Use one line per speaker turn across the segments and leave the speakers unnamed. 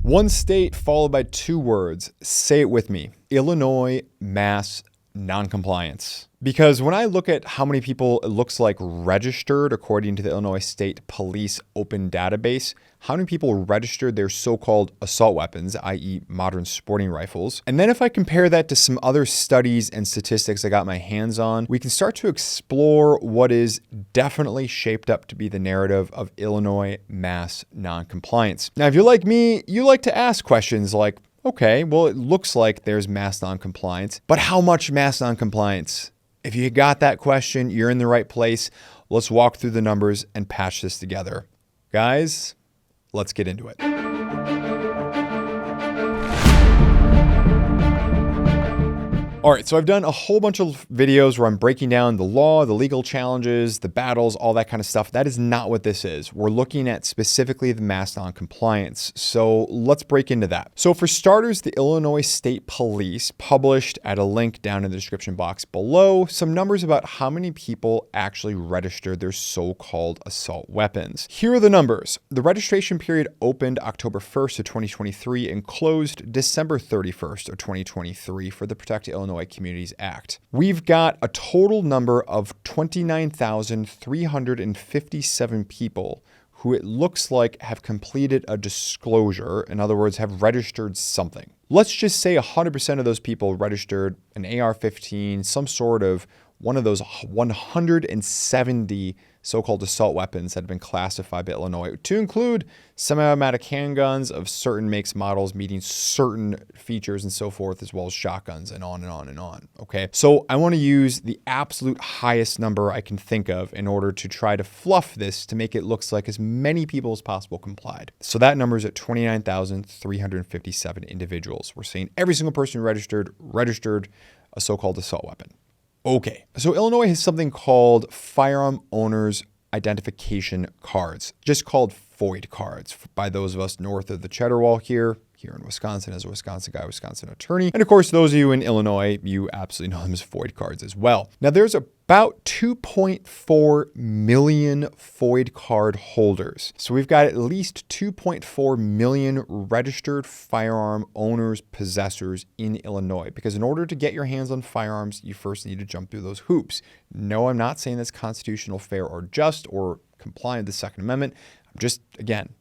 One state followed by two words. Say it with me. Illinois mass noncompliance. Because when I look at how many people it looks like registered according to the Illinois State Police Open Database, how many people registered their so-called assault weapons, i.e. modern sporting rifles. And then if I compare that to some other studies and statistics I got my hands on, we can start to explore what is definitely shaped up to be the narrative of Illinois mass noncompliance. Now, if you're like me, you like to ask questions like, okay, well, it looks like there's mass noncompliance, but how much mass noncompliance? If you got that question, you're in the right place. Let's walk through the numbers and patch this together. Guys, let's get into it. All right, so I've done a whole bunch of videos where I'm breaking down the law, the legal challenges, the battles, all that kind of stuff. That is not what this is. We're looking at specifically the mass noncompliance. So let's break into that. So for starters, the Illinois State Police published at a link down in the description box below some numbers about how many people actually registered their so-called assault weapons. Here are the numbers. The registration period opened October 1st of 2023 and closed December 31st of 2023 for the Protect Illinois Communities Act. We've got a total number of 29,357 people who it looks like have completed a disclosure, in other words, have registered something. Let's just say 100% of those people registered an AR-15, some sort of one of those 170 so-called assault weapons that have been classified by Illinois to include semi-automatic handguns of certain makes, models, meeting certain features and so forth, as well as shotguns and on and on and on. Okay, so I want to use the absolute highest number I can think of in order to try to fluff this to make it look like as many people as possible complied. So that number is at 29,357 individuals. We're saying every single person registered a so-called assault weapon. Okay, so Illinois has something called Firearm Owners Identification Cards, just called FOID cards by those of us north of the Cheddar Wall here in Wisconsin as a Wisconsin guy, Wisconsin attorney. And of course, those of you in Illinois, you absolutely know them as FOID cards as well. Now there's about 2.4 million FOID card holders. So we've got at least 2.4 million registered firearm owners, possessors in Illinois, because in order to get your hands on firearms, you first need to jump through those hoops. No, I'm not saying that's constitutional, fair, or just, or compliant with the Second Amendment. I'm just, again,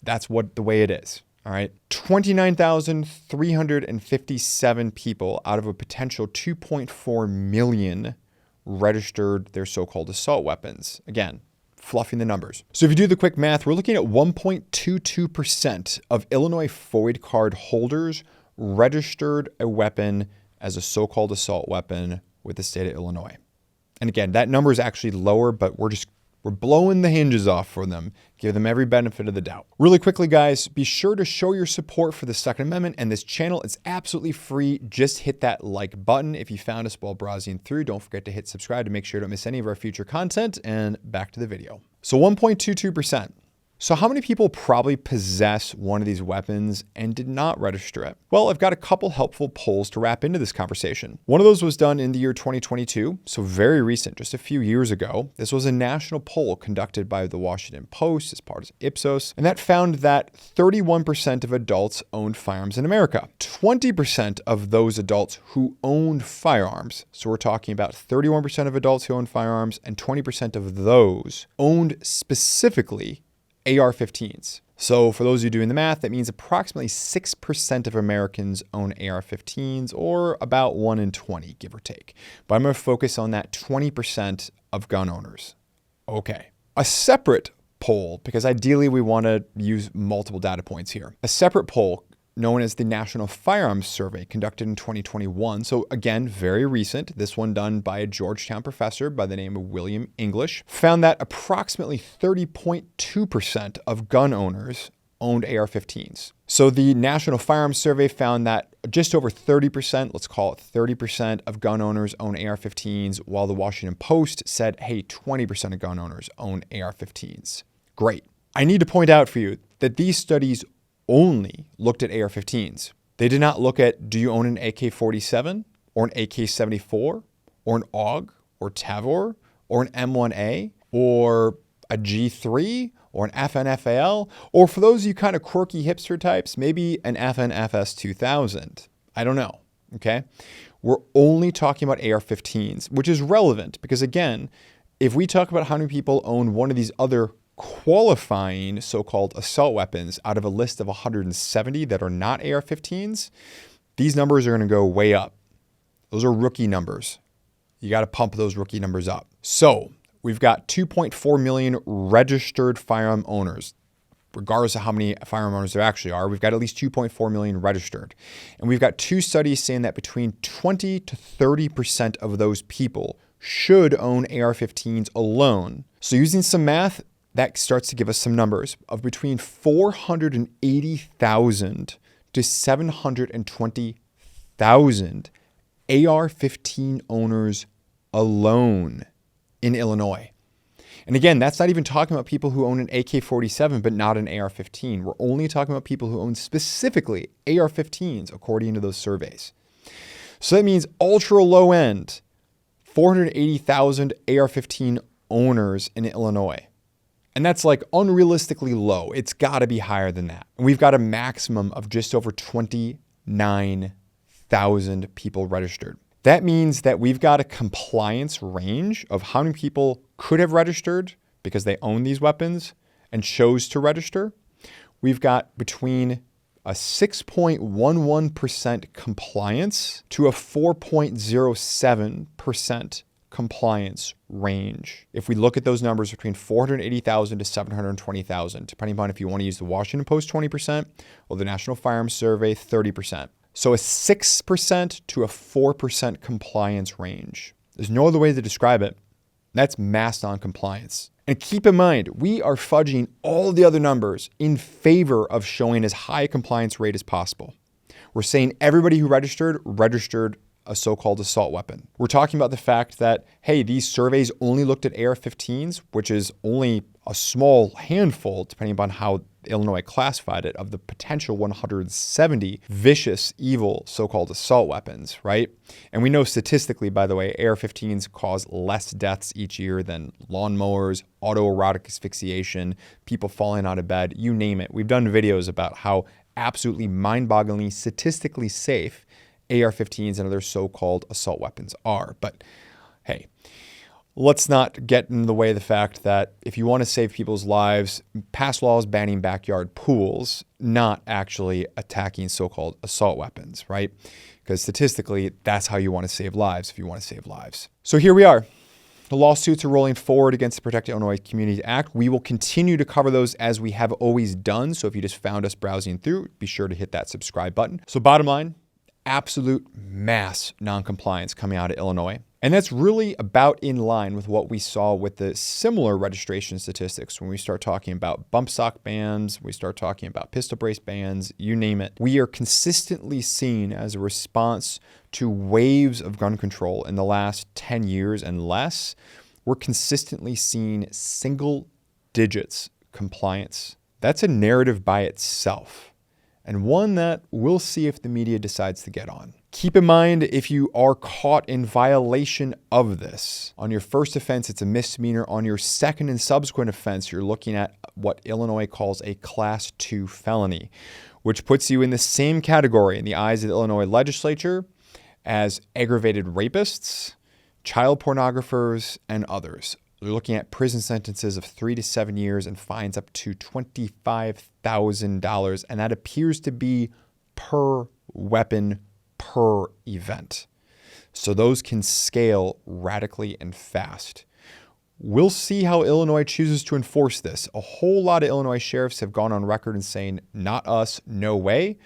that's the way it is. All right, 29,357 people out of a potential 2.4 million registered their so-called assault weapons. Again, fluffing the numbers. So if you do the quick math, we're looking at 1.22% of Illinois FOID card holders registered a weapon as a so-called assault weapon with the state of Illinois. And again, that number is actually lower, but we're blowing the hinges off for them, give them every benefit of the doubt. Really quickly, guys, be sure to show your support for the Second Amendment and this channel. It's absolutely free. Just hit that like button if you found us while browsing through. Don't forget to hit subscribe to make sure you don't miss any of our future content. And back to the video. So 1.22%. So how many people probably possess one of these weapons and did not register it? Well, I've got a couple helpful polls to wrap into this conversation. One of those was done in the year 2022, so very recent, just a few years ago. This was a national poll conducted by the Washington Post as part of Ipsos, and that found that 31% of adults owned firearms in America. 20% of those adults who owned firearms, so we're talking about 31% of adults who owned firearms, and 20% of those owned specifically AR-15s. So for those of you doing the math, that means approximately 6% of Americans own AR-15s, or about 1 in 20, give or take. But I'm going to focus on that 20% of gun owners. Okay. A separate poll, because ideally we want to use multiple data points here. A separate poll known as the National Firearms Survey conducted in 2021. So again, very recent. This one done by a Georgetown professor by the name of William English, found that approximately 30.2% of gun owners owned AR-15s. So the National Firearms Survey found that just over 30%, let's call it 30% of gun owners own AR-15s, while the Washington Post said, hey, 20% of gun owners own AR-15s. Great. I need to point out for you that these studies only looked at AR-15s. They did not look at, do you own an AK-47 or an AK-74 or an AUG or TAVR or an M1A or a G3 or an FNFAL, or for those of you kind of quirky hipster types, maybe an FNFS 2000. I don't know, okay? We're only talking about AR-15s, which is relevant because, again, if we talk about how many people own one of these other qualifying so-called assault weapons out of a list of 170 that are not AR-15s, these numbers are going to go way up. Those are rookie numbers. You got to pump those rookie numbers up. So we've got 2.4 million registered firearm owners. Regardless of how many firearm owners there actually are, we've got at least 2.4 million registered. And we've got two studies saying that between 20 to 30% of those people should own AR-15s alone. So using some math, that starts to give us some numbers of between 480,000 to 720,000 AR-15 owners alone in Illinois. And again, that's not even talking about people who own an AK-47 but not an AR-15. We're only talking about people who own specifically AR-15s according to those surveys. So that means ultra low end, 480,000 AR-15 owners in Illinois. And that's like unrealistically low. It's got to be higher than that. And we've got a maximum of just over 29,000 people registered. That means that we've got a compliance range of how many people could have registered because they own these weapons and chose to register. We've got between a 6.11% compliance to a 4.07% compliance range. If we look at those numbers between 480,000 to 720,000, depending upon if you want to use the Washington Post 20% or the National Firearm Survey 30%. So a 6% to a 4% compliance range. There's no other way to describe it. That's mass non-compliance. And keep in mind, we are fudging all the other numbers in favor of showing as high a compliance rate as possible. We're saying everybody who registered a so-called assault weapon. We're talking about the fact that, hey, these surveys only looked at AR-15s, which is only a small handful, depending upon how Illinois classified it, of the potential 170 vicious, evil so-called assault weapons, right? And we know statistically, by the way, AR-15s cause less deaths each year than lawnmowers, autoerotic asphyxiation, people falling out of bed, you name it. We've done videos about how absolutely mind-bogglingly statistically safe AR-15s and other so-called assault weapons are. But hey, let's not get in the way of the fact that if you want to save people's lives, pass laws banning backyard pools, not actually attacking so-called assault weapons, right? Because statistically, that's how you want to save lives if you want to save lives. So here we are. The lawsuits are rolling forward against the Protect Illinois Communities Act. We will continue to cover those as we have always done. So if you just found us browsing through, be sure to hit that subscribe button. So bottom line, absolute mass non-compliance coming out of Illinois. And that's really about in line with what we saw with the similar registration statistics when we start talking about bump stock bans, we start talking about pistol brace bans, you name it. We are consistently seen as a response to waves of gun control in the last 10 years and less. We're consistently seeing single digits compliance. That's a narrative by itself, and one that we'll see if the media decides to get on. Keep in mind, if you are caught in violation of this, on your first offense, it's a misdemeanor. On your second and subsequent offense, you're looking at what Illinois calls a Class 2 felony, which puts you in the same category in the eyes of the Illinois legislature as aggravated rapists, child pornographers, and others. You're looking at prison sentences of 3 to 7 years and fines up to $25,000. And that appears to be per weapon, per event. So those can scale radically and fast. We'll see how Illinois chooses to enforce this. A whole lot of Illinois sheriffs have gone on record and saying, not us, no way.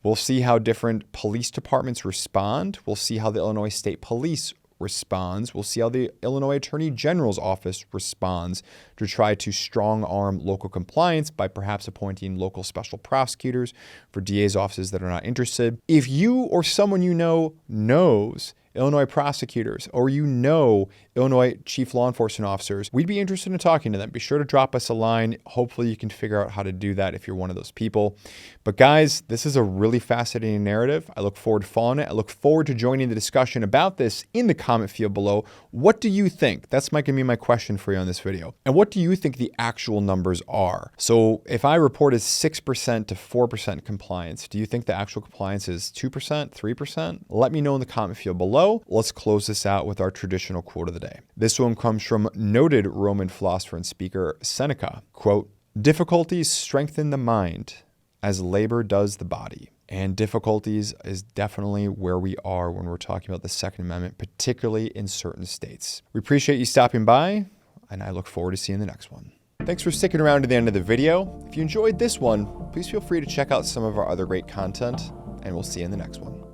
We'll see how different police departments respond. We'll see how the Illinois State Police responds. We'll see how the Illinois Attorney General's office responds to try to strong arm local compliance by perhaps appointing local special prosecutors for DA's offices that are not interested. If you or someone you know knows Illinois prosecutors, or you know Illinois chief law enforcement officers, we'd be interested in talking to them. Be sure to drop us a line. Hopefully you can figure out how to do that if you're one of those people. But guys, this is a really fascinating narrative. I look forward to following it. I look forward to joining the discussion about this in the comment field below. What do you think? That's going to be my question for you on this video. And what do you think the actual numbers are? So if I reported 6% to 4% compliance, do you think the actual compliance is 2%, 3%? Let me know in the comment field below. Let's close this out with our traditional quote of the day. This one comes from noted Roman philosopher and speaker Seneca. Quote, "Difficulties strengthen the mind as labor does the body." And difficulties is definitely where we are when we're talking about the Second Amendment, particularly in certain states. We appreciate you stopping by, and I look forward to seeing the next one. Thanks for sticking around to the end of the video. If you enjoyed this one, please feel free to check out some of our other great content, and we'll see you in the next one.